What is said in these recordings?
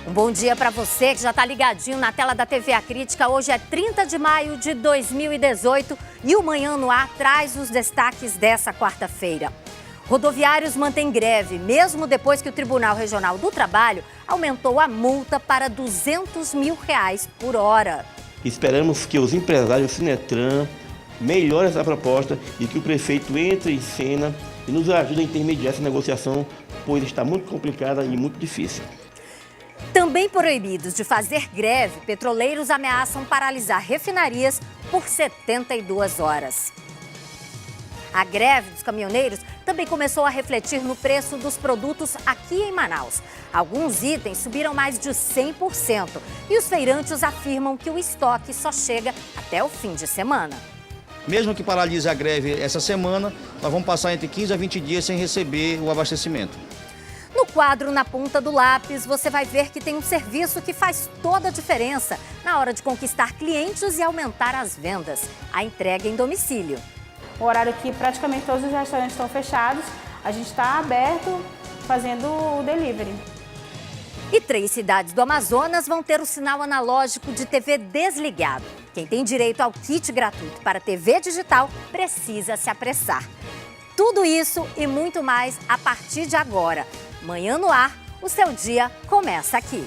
Um bom dia para você que já está ligadinho na tela da TV A Crítica. Hoje é 30 de maio de 2018 e o Manhã no Ar traz os destaques dessa quarta-feira. Rodoviários mantêm greve, mesmo depois que o Tribunal Regional do Trabalho aumentou a multa para R$200 mil por hora. Esperamos que os empresários Sinetran melhorem essa proposta e que o prefeito entre em cena e nos ajude a intermediar essa negociação, pois está muito complicada e muito difícil. Também proibidos de fazer greve, petroleiros ameaçam paralisar refinarias por 72 horas. A greve dos caminhoneiros também começou a refletir no preço dos produtos aqui em Manaus. Alguns itens subiram mais de 100% e os feirantes afirmam que o estoque só chega até o fim de semana. Mesmo que paralise a greve essa semana, nós vamos passar entre 15 a 20 dias sem receber o abastecimento. No quadro Na Ponta do Lápis, você vai ver que tem um serviço que faz toda a diferença na hora de conquistar clientes e aumentar as vendas: a entrega em domicílio. O horário que praticamente todos os restaurantes estão fechados, a gente está aberto fazendo o delivery. E 3 cidades do Amazonas vão ter o sinal analógico de TV desligado. Quem tem direito ao kit gratuito para TV digital precisa se apressar. Tudo isso e muito mais a partir de agora. Manhã no Ar, o seu dia começa aqui.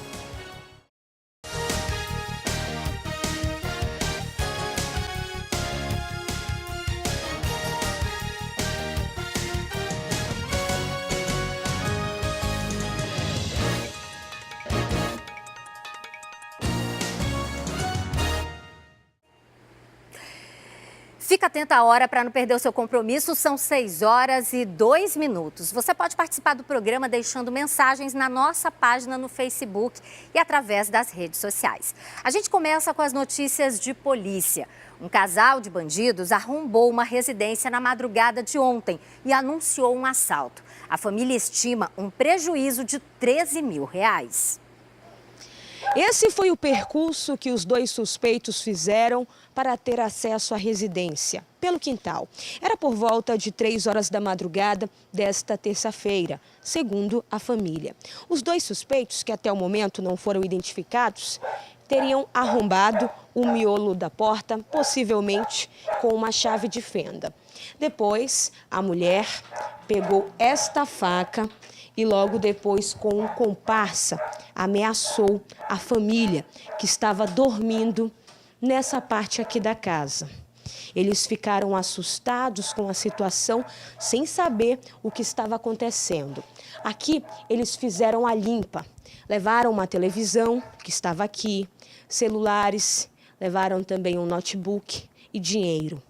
Fica atenta à hora para não perder o seu compromisso, são 6h02. Você pode participar do programa deixando mensagens na nossa página no Facebook e através das redes sociais. A gente começa com as notícias de polícia. Um casal de bandidos arrombou uma residência na madrugada de ontem e anunciou um assalto. A família estima um prejuízo de R$13 mil. Esse foi o percurso que os 2 suspeitos fizeram para ter acesso à residência, pelo quintal. Era por volta de 3 horas da madrugada desta terça-feira, segundo a família. Os 2 suspeitos, que até o momento não foram identificados, teriam arrombado o miolo da porta, possivelmente com uma chave de fenda. Depois, a mulher pegou esta faca e logo depois, com um comparsa, ameaçou a família que estava dormindo nessa parte aqui da casa. Eles ficaram assustados com a situação, sem saber o que estava acontecendo. Aqui, eles fizeram a limpa. Levaram uma televisão, que estava aqui, celulares, levaram também um notebook e dinheiro.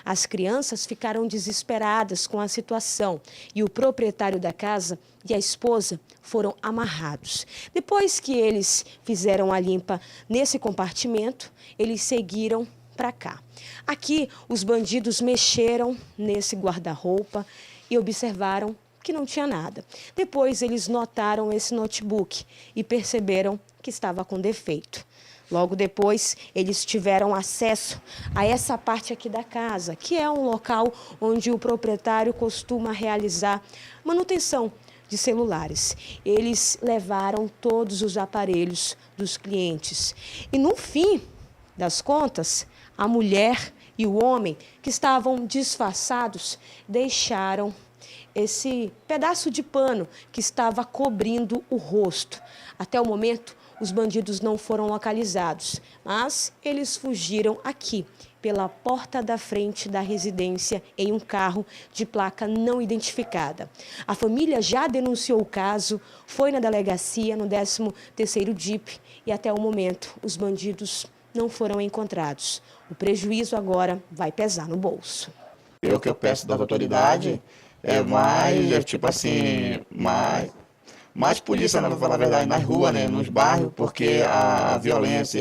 As crianças ficaram desesperadas com a situação e o proprietário da casa e a esposa foram amarrados. Depois que eles fizeram a limpa nesse compartimento, eles seguiram para cá. Aqui, os bandidos mexeram nesse guarda-roupa e observaram que não tinha nada. Depois, eles notaram esse notebook e perceberam que estava com defeito. Logo depois, eles tiveram acesso a essa parte aqui da casa, que é um local onde o proprietário costuma realizar manutenção de celulares. Eles levaram todos os aparelhos dos clientes. E no fim das contas, a mulher e o homem que estavam disfarçados deixaram esse pedaço de pano que estava cobrindo o rosto. Até o momento, os bandidos não foram localizados, mas eles fugiram aqui, pela porta da frente da residência, em um carro de placa não identificada. A família já denunciou o caso, foi na delegacia, no 13º DIP, e até o momento os bandidos não foram encontrados. O prejuízo agora vai pesar no bolso. O que eu peço das autoridades é mais polícia, para falar a verdade, nas ruas, né, nos bairros, porque a violência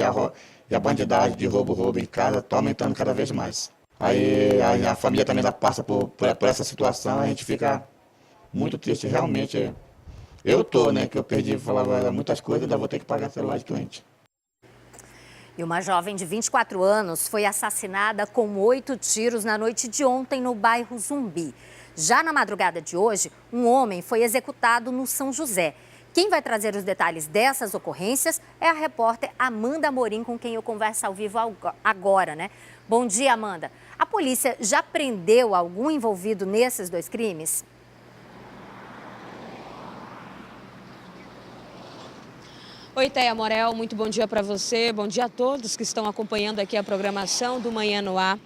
e a bandidagem de roubo em casa está aumentando cada vez mais. Aí a família também passa por essa situação, a gente fica muito triste, realmente. Eu né, que eu perdi, falava muitas coisas, ainda vou ter que pagar celular de cliente. E uma jovem de 24 anos foi assassinada com 8 tiros na noite de ontem no bairro Zumbi. Já na madrugada de hoje, um homem foi executado no São José. Quem vai trazer os detalhes dessas ocorrências é a repórter Amanda Amorim, com quem eu converso ao vivo agora, né? Bom dia, Amanda. A polícia já prendeu algum envolvido nesses dois crimes? Oi, Teia Morel, muito bom dia para você, bom dia a todos que estão acompanhando aqui a programação do Manhã no Ar.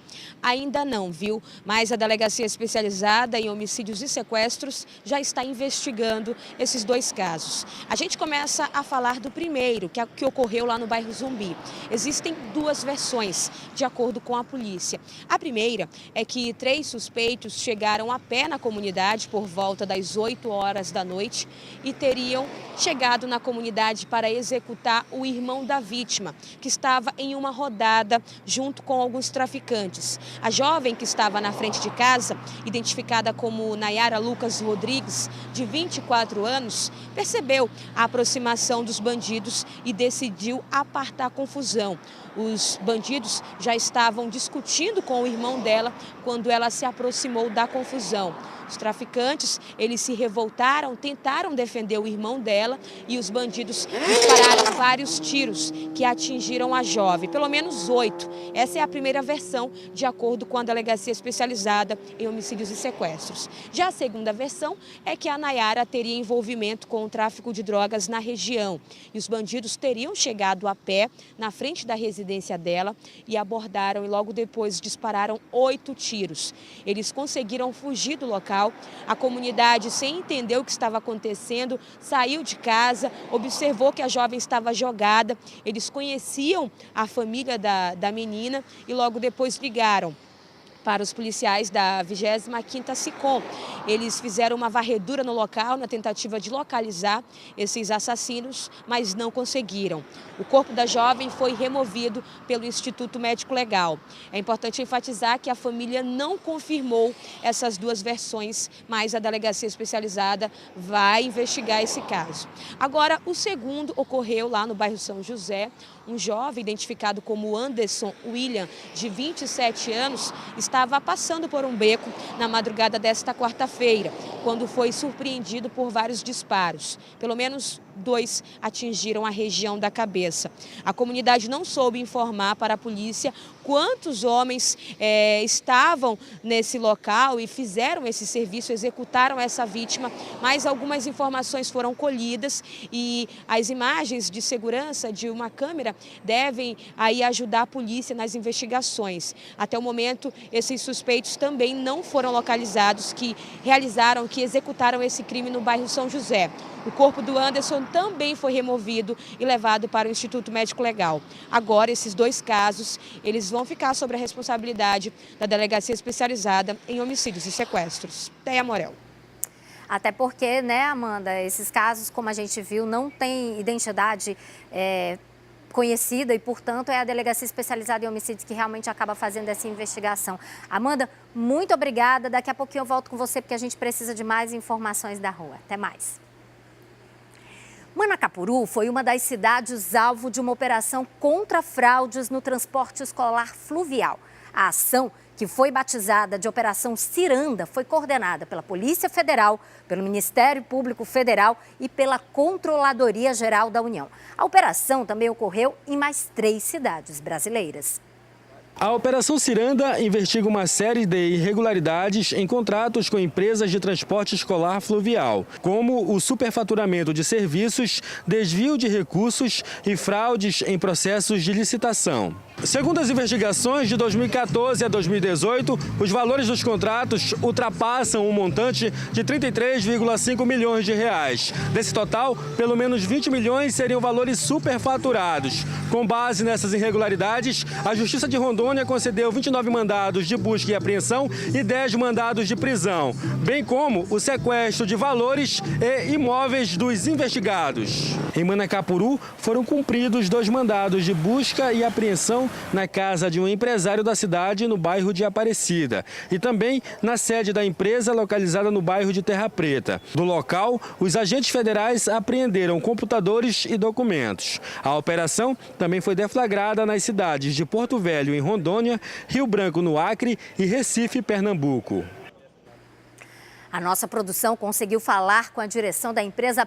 Ainda não, viu? Mas a Delegacia Especializada em Homicídios e Sequestros já está investigando esses dois casos. A gente começa a falar do primeiro, que ocorreu lá no bairro Zumbi. Existem duas versões, de acordo com a polícia. A primeira é que 3 suspeitos chegaram a pé na comunidade por volta das 8 horas da noite e teriam chegado na comunidade para executar o irmão da vítima, que estava em uma rodada junto com alguns traficantes. A jovem que estava na frente de casa, identificada como Nayara Lucas Rodrigues, de 24 anos, percebeu a aproximação dos bandidos e decidiu apartar a confusão. Os bandidos já estavam discutindo com o irmão dela quando ela se aproximou da confusão. Os traficantes, eles se revoltaram, tentaram defender o irmão dela e os bandidos dispararam vários tiros que atingiram a jovem, pelo menos 8. Essa é a primeira versão, de acordo com a Delegacia Especializada em Homicídios e Sequestros. Já a segunda versão é que a Nayara teria envolvimento com o tráfico de drogas na região. E os bandidos teriam chegado a pé na frente da residência dela e abordaram e logo depois dispararam 8 tiros. Eles conseguiram fugir do local. A comunidade, sem entender o que estava acontecendo, saiu de casa, observou que a jovem estava jogada. Eles conheciam a família da menina e logo depois ligaram para os policiais da 25ª SICOM. Eles fizeram uma varredura no local na tentativa de localizar esses assassinos, mas não conseguiram. O corpo da jovem foi removido pelo Instituto Médico Legal. É importante enfatizar que a família não confirmou essas duas versões, mas a Delegacia Especializada vai investigar esse caso. Agora, o segundo ocorreu lá no bairro São José. Um jovem identificado como Anderson William, de 27 anos, estava passando por um beco na madrugada desta quarta-feira, quando foi surpreendido por vários disparos. Pelo menos 2 atingiram a região da cabeça. A comunidade não soube informar para a polícia quantos homens estavam nesse local e fizeram esse serviço, executaram essa vítima, mas algumas informações foram colhidas e as imagens de segurança de uma câmera devem aí ajudar a polícia nas investigações. Até o momento, esses suspeitos também não foram localizados, que executaram esse crime no bairro São José. O corpo do Anderson também foi removido e levado para o Instituto Médico Legal. Agora, esses 2 casos, eles vão ficar sob a responsabilidade da Delegacia Especializada em Homicídios e Sequestros. Teia Morel. Até porque, né, Amanda, esses casos, como a gente viu, não tem identidade conhecida e, portanto, é a Delegacia Especializada em Homicídios que realmente acaba fazendo essa investigação. Amanda, muito obrigada. Daqui a pouquinho eu volto com você porque a gente precisa de mais informações da rua. Até mais. Manacapuru foi uma das cidades alvo de uma operação contra fraudes no transporte escolar fluvial. A ação, que foi batizada de Operação Ciranda, foi coordenada pela Polícia Federal, pelo Ministério Público Federal e pela Controladoria Geral da União. A operação também ocorreu em mais 3 cidades brasileiras. A Operação Ciranda investiga uma série de irregularidades em contratos com empresas de transporte escolar fluvial, como o superfaturamento de serviços, desvio de recursos e fraudes em processos de licitação. Segundo as investigações de 2014 a 2018, os valores dos contratos ultrapassam um montante de 33,5 milhões de reais. Desse total, pelo menos 20 milhões seriam valores superfaturados. Com base nessas irregularidades, a Justiça de Rondônia concedeu 29 mandados de busca e apreensão e 10 mandados de prisão, bem como o sequestro de valores e imóveis dos investigados. Em Manacapuru, foram cumpridos 2 mandados de busca e apreensão na casa de um empresário da cidade, no bairro de Aparecida, e também na sede da empresa localizada no bairro de Terra Preta. No local, os agentes federais apreenderam computadores e documentos. A operação também foi deflagrada nas cidades de Porto Velho, em Rondônia, Rio Branco, no Acre, e Recife, Pernambuco. A nossa produção conseguiu falar com a direção da empresa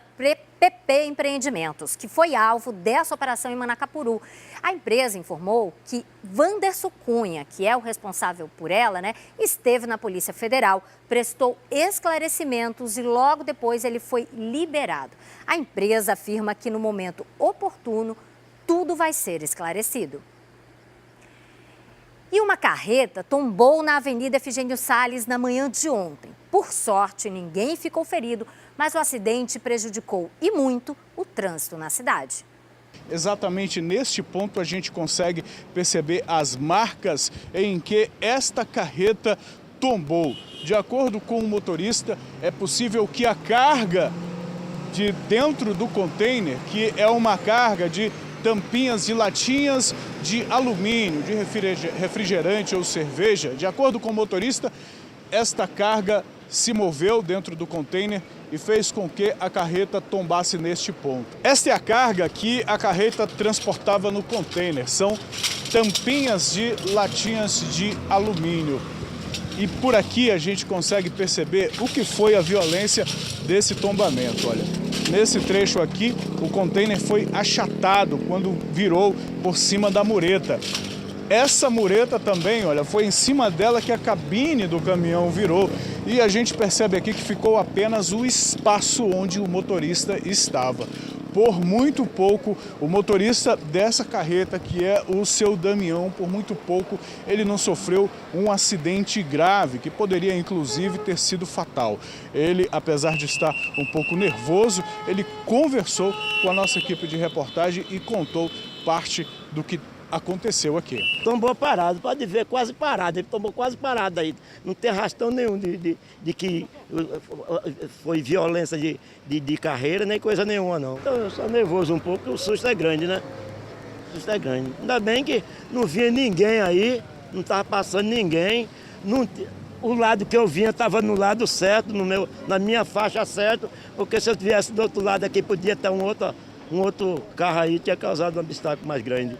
PP Empreendimentos, que foi alvo dessa operação em Manacapuru. A empresa informou que Wanderson Cunha, que é o responsável por ela, esteve na Polícia Federal, prestou esclarecimentos e logo depois ele foi liberado. A empresa afirma que no momento oportuno tudo vai ser esclarecido. E uma carreta tombou na Avenida Efigênio Salles na manhã de ontem. Por sorte, ninguém ficou ferido, mas o acidente prejudicou e muito o trânsito na cidade. Exatamente neste ponto a gente consegue perceber as marcas em que esta carreta tombou. De acordo com o motorista, é possível que a carga de dentro do container, que é uma carga de tampinhas e latinhas de alumínio, de refrigerante ou cerveja. De acordo com o motorista, esta carga se moveu dentro do container e fez com que a carreta tombasse neste ponto. Esta é a carga que a carreta transportava no container. São tampinhas de latinhas de alumínio. E por aqui a gente consegue perceber o que foi a violência desse tombamento. Olha, nesse trecho aqui, o container foi achatado quando virou por cima da mureta. Essa mureta também, olha, foi em cima dela que a cabine do caminhão virou. E a gente percebe aqui que ficou apenas o espaço onde o motorista estava. Por muito pouco, o motorista dessa carreta, que é o seu Damião, por muito pouco ele não sofreu um acidente grave, que poderia inclusive ter sido fatal. Ele, apesar de estar um pouco nervoso, ele conversou com a nossa equipe de reportagem e contou parte do que aconteceu aqui. Tombou parado, pode ver, quase parado, ele tombou quase parado aí. Não tem rastão nenhum de que foi violência de carreira, nem coisa nenhuma não. Então eu sou nervoso um pouco, porque o susto é grande, né? O susto é grande. Ainda bem que não vinha ninguém aí, não estava passando ninguém. O lado que eu vinha estava no lado certo, na minha faixa certa, porque se eu tivesse do outro lado aqui, podia ter um outro carro aí, tinha causado um obstáculo mais grande.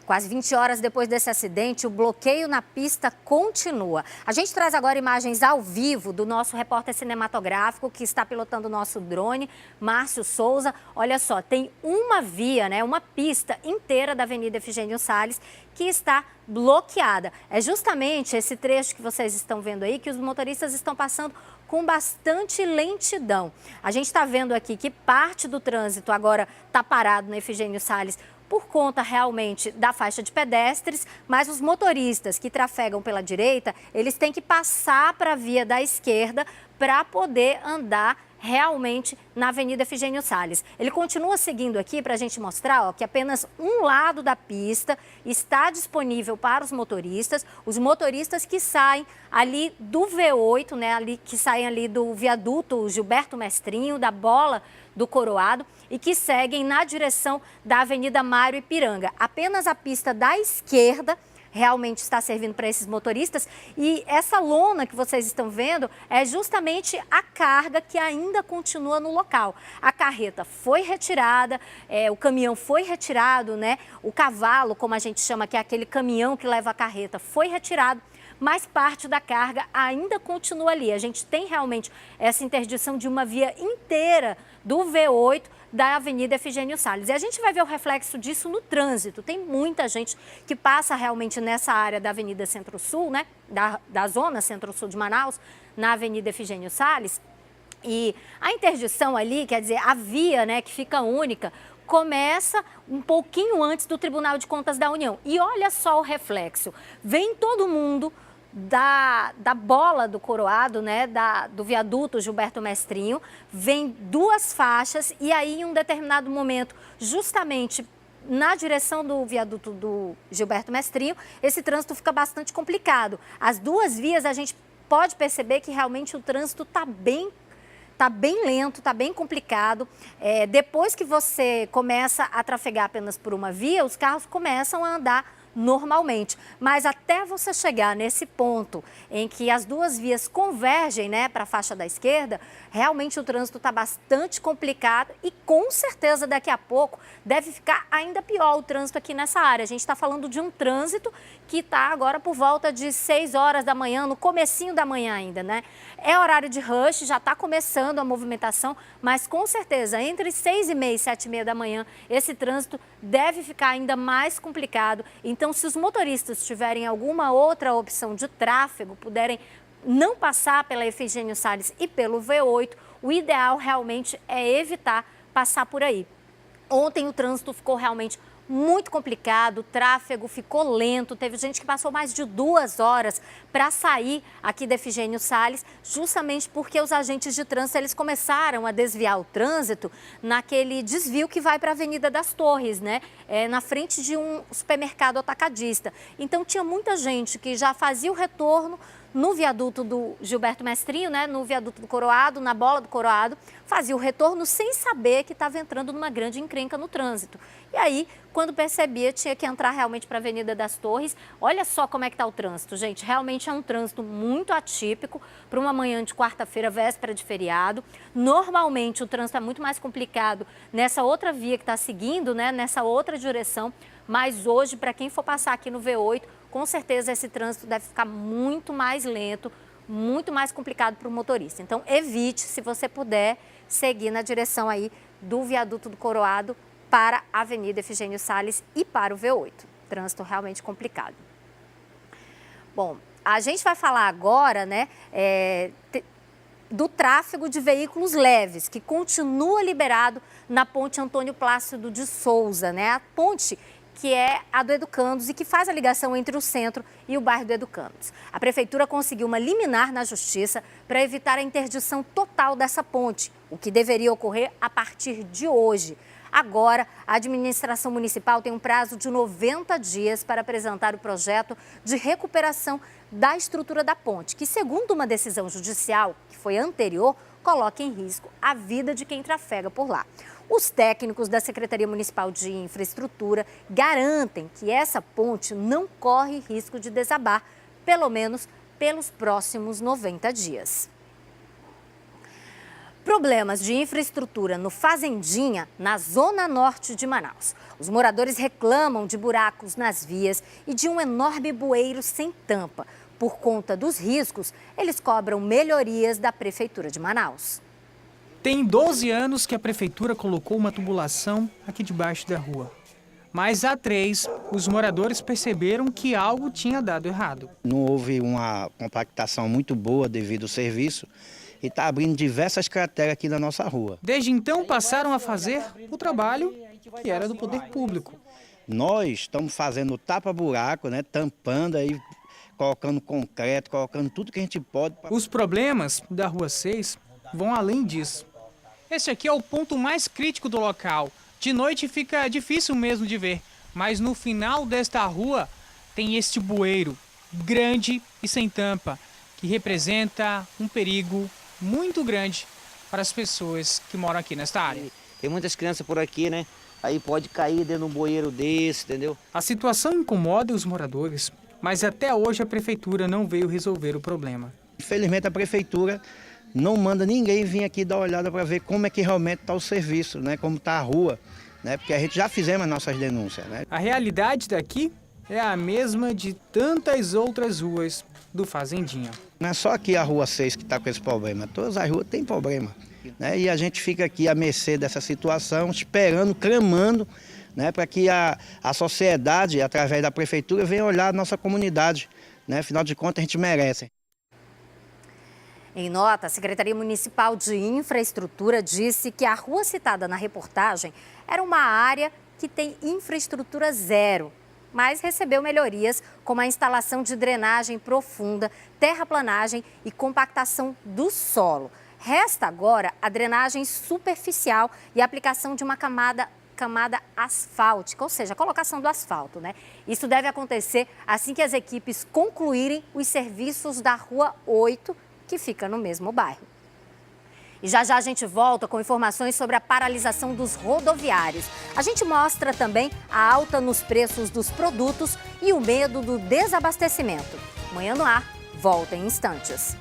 Quase 20 horas depois desse acidente, o bloqueio na pista continua. A gente traz agora imagens ao vivo do nosso repórter cinematográfico que está pilotando o nosso drone, Márcio Souza. Olha só, tem uma via, uma pista inteira da Avenida Efigênio Salles que está bloqueada. É justamente esse trecho que vocês estão vendo aí que os motoristas estão passando com bastante lentidão. A gente está vendo aqui que parte do trânsito agora está parado na Efigênio Salles por conta realmente da faixa de pedestres, mas os motoristas que trafegam pela direita, eles têm que passar para a via da esquerda para poder andar realmente na Avenida Efigênio Salles. Ele continua seguindo aqui para a gente mostrar que apenas um lado da pista está disponível para os motoristas que saem ali do V8, que saem ali do viaduto Gilberto Mestrinho, da Bola do Coroado e que seguem na direção da Avenida Mário Ipiranga. Apenas a pista da esquerda realmente está servindo para esses motoristas e essa lona que vocês estão vendo é justamente a carga que ainda continua no local. A carreta foi retirada, o caminhão foi retirado, o cavalo, como a gente chama, que é aquele caminhão que leva a carreta, foi retirado, mas parte da carga ainda continua ali. A gente tem realmente essa interdição de uma via inteira do V8 da Avenida Efigênio Salles. E a gente vai ver o reflexo disso no trânsito. Tem muita gente que passa realmente nessa área da Avenida Centro-Sul, da zona Centro-Sul de Manaus, na Avenida Efigênio Salles. E a interdição ali, quer dizer, a via, que fica única, começa um pouquinho antes do Tribunal de Contas da União. E olha só o reflexo. Vem todo mundo da Bola do Coroado, do viaduto Gilberto Mestrinho, vem duas faixas e aí em um determinado momento, justamente na direção do viaduto do Gilberto Mestrinho, esse trânsito fica bastante complicado. As duas vias a gente pode perceber que realmente o trânsito está bem lento, está bem complicado. Depois que você começa a trafegar apenas por uma via, os carros começam a andar normalmente. Mas até você chegar nesse ponto em que as duas vias convergem, né, para a faixa da esquerda, realmente o trânsito está bastante complicado e com certeza daqui a pouco deve ficar ainda pior o trânsito aqui nessa área. A gente está falando de um trânsito que está agora por volta de 6 horas da manhã, no comecinho da manhã ainda, né? É horário de rush, já está começando a movimentação, mas com certeza entre 6h30 e 7h30 da manhã, esse trânsito deve ficar ainda mais complicado. Então, se os motoristas tiverem alguma outra opção de tráfego, puderem não passar pela Efigênio Salles e pelo V8, o ideal realmente é evitar passar por aí. Ontem o trânsito ficou realmente muito complicado, o tráfego ficou lento, teve gente que passou mais de 2 horas para sair aqui da Efigênio Salles, justamente porque os agentes de trânsito eles começaram a desviar o trânsito naquele desvio que vai para a Avenida das Torres, né? Na frente de um supermercado atacadista. Então tinha muita gente que já fazia o retorno no viaduto do Gilberto Mestrinho, né, no viaduto do Coroado, na bola do Coroado, fazia o retorno sem saber que estava entrando numa grande encrenca no trânsito. E aí, quando percebia, tinha que entrar realmente para a Avenida das Torres. Olha só como é que está o trânsito, gente. Realmente é um trânsito muito atípico para uma manhã de quarta-feira, véspera de feriado. Normalmente, o trânsito é muito mais complicado nessa outra via que está seguindo, né, nessa outra direção. Mas hoje, para quem for passar aqui no V8, com certeza esse trânsito deve ficar muito mais lento, muito mais complicado para o motorista. Então, evite, se você puder, seguir na direção aí do viaduto do Coroado para a Avenida Efigênio Salles e para o V8. Trânsito realmente complicado. Bom, a gente vai falar agora, né, do tráfego de veículos leves, que continua liberado na ponte Antônio Plácido de Souza, né? A ponte que é a do Educandos e que faz a ligação entre o centro e o bairro do Educandos. A prefeitura conseguiu uma liminar na justiça para evitar a interdição total dessa ponte, o que deveria ocorrer a partir de hoje. Agora, a administração municipal tem um prazo de 90 dias para apresentar o projeto de recuperação da estrutura da ponte, que, segundo uma decisão judicial que foi anterior, coloca em risco a vida de quem trafega por lá. Os técnicos da Secretaria Municipal de Infraestrutura garantem que essa ponte não corre risco de desabar, pelo menos pelos próximos 90 dias. Problemas de infraestrutura no Fazendinha, na zona norte de Manaus. Os moradores reclamam de buracos nas vias e de um enorme bueiro sem tampa. Por conta dos riscos, eles cobram melhorias da Prefeitura de Manaus. Tem 12 anos que a Prefeitura colocou uma tubulação aqui debaixo da rua. Mas há 3, os moradores perceberam que algo tinha dado errado. Não houve uma compactação muito boa devido ao serviço e está abrindo diversas crateras aqui na nossa rua. Desde então passaram a fazer o trabalho que era do poder público. Nós estamos fazendo tapa-buraco, né, tampando aí, colocando concreto, colocando tudo que a gente pode. Os problemas da Rua 6 vão além disso. Esse aqui é o ponto mais crítico do local. De noite fica difícil mesmo de ver, mas no final desta rua tem este bueiro grande e sem tampa, que representa um perigo muito grande para as pessoas que moram aqui nesta área. Tem muitas crianças por aqui, né? Aí pode cair dentro de um bueiro desse, entendeu? A situação incomoda os moradores, mas até hoje a Prefeitura não veio resolver o problema. Infelizmente a Prefeitura não manda ninguém vir aqui dar uma olhada para ver como é que realmente está o serviço, né? Como está a rua, né? Porque a gente já fizemos as nossas denúncias, né? A realidade daqui é a mesma de tantas outras ruas do Fazendinha. Não é só aqui a Rua 6 que está com esse problema, todas as ruas têm problema, né? E a gente fica aqui à mercê dessa situação, esperando, clamando, né? Para que a sociedade, através da Prefeitura, venha olhar a nossa comunidade, né? Afinal de contas, a gente merece. Em nota, a Secretaria Municipal de Infraestrutura disse que a rua citada na reportagem era uma área que tem infraestrutura zero, mas recebeu melhorias como a instalação de drenagem profunda, terraplanagem e compactação do solo. Resta agora a drenagem superficial e a aplicação de uma camada asfáltica, ou seja, a colocação do asfalto, né? Isso deve acontecer assim que as equipes concluírem os serviços da Rua 8, que fica no mesmo bairro. E já a gente volta com informações sobre a paralisação dos rodoviários. A gente mostra também a alta nos preços dos produtos e o medo do desabastecimento. Manhã no Ar volta em instantes.